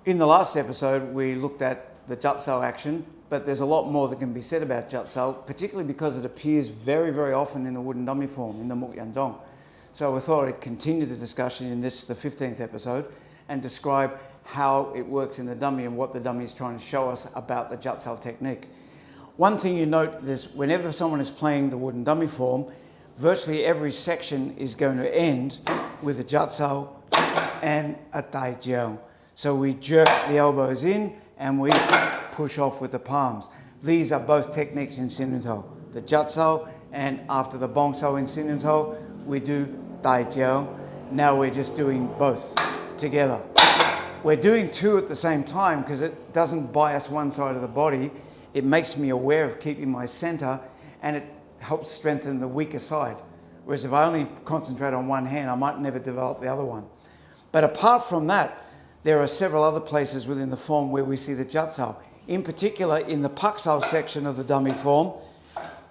In the last episode, we looked at the Jat Sau action, but there's a lot more that can be said about Jat Sau, particularly because it appears very, very often in the wooden dummy form, in the Muk Yan Jong. So we thought I'd continue the discussion in this, the 15th episode, and describe how it works in the dummy and what the dummy is trying to show us about the Jat Sau technique. One thing you note is whenever someone is playing the wooden dummy form, virtually every section is going to end with a Jat Sau and a Tai Jiao. So we jerk the elbows in and we push off with the palms. These are both techniques in Sin Tau. The Jat Sau, and after the Bong Sau in Sin Tau, we do Tai Jiao. Now we're just doing both together. We're doing two at the same time because it doesn't bias one side of the body. It makes me aware of keeping my center, and it helps strengthen the weaker side. Whereas if I only concentrate on one hand, I might never develop the other one. But apart from that, there are several other places within the form where we see the Jat Sau. In particular, in the Pak Sau section of the dummy form,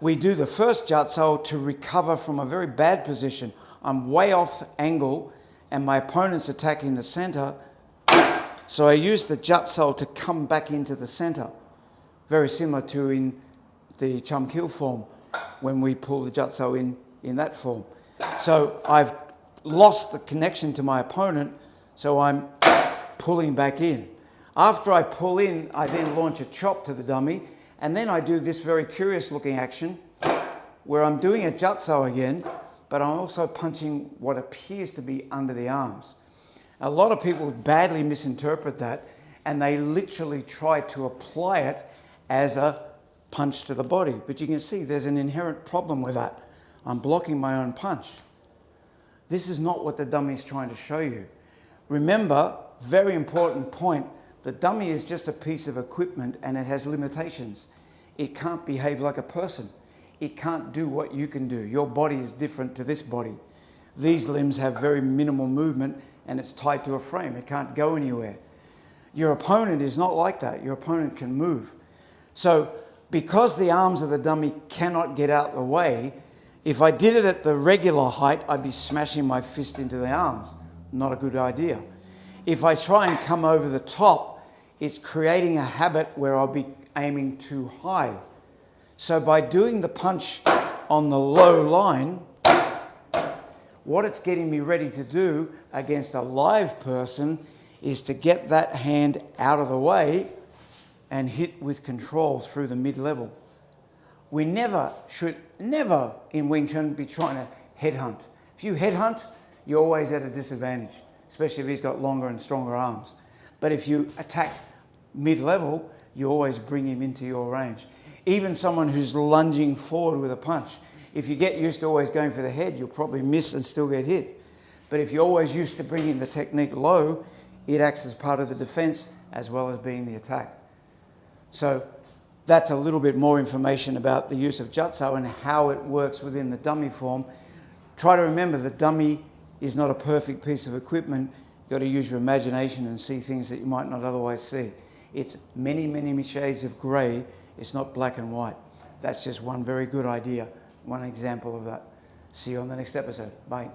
we do the first Jat Sau to recover from a very bad position. I'm way off angle and my opponent's attacking the center. So I use the Jat Sau to come back into the center. Very similar to in the Chum Kill form when we pull the Jat Sau in that form. So I've lost the connection to my opponent, so I'm pulling back in. After I pull in, I then launch a chop to the dummy, and then I do this very curious looking action where I'm doing a Jat Sau again, but I'm also punching what appears to be under the arms. A lot of people badly misinterpret that, and they literally try to apply it as a punch to the body. But you can see there's an inherent problem with that. I'm blocking my own punch. This is not what the dummy is trying to show you. Remember, very important point, the dummy is just a piece of equipment and it has limitations. It can't behave like a person. It can't do what you can do. Your body is different to this body. These limbs have very minimal movement and it's tied to a frame. It can't go anywhere. Your opponent is not like that. Your opponent can move. So because the arms of the dummy cannot get out the way, if I did it at the regular height, I'd be smashing my fist into the arms. Not a good idea. If I try and come over the top, it's creating a habit where I'll be aiming too high. So by doing the punch on the low line, what it's getting me ready to do against a live person is to get that hand out of the way and hit with control through the mid-level. We should never in Wing Chun be trying to headhunt. If you headhunt, you're always at a disadvantage, especially if he's got longer and stronger arms. But if you attack mid-level, you always bring him into your range. Even someone who's lunging forward with a punch, if you get used to always going for the head, you'll probably miss and still get hit. But if you're always used to bringing the technique low, it acts as part of the defense as well as being the attack. So that's a little bit more information about the use of Jat Sau and how it works within the dummy form. Try to remember the dummy is not a perfect piece of equipment. You've got to use your imagination and see things that you might not otherwise see. It's many, many shades of grey. It's not black and white. That's just one very good idea, one example of that. See you on the next episode. Bye.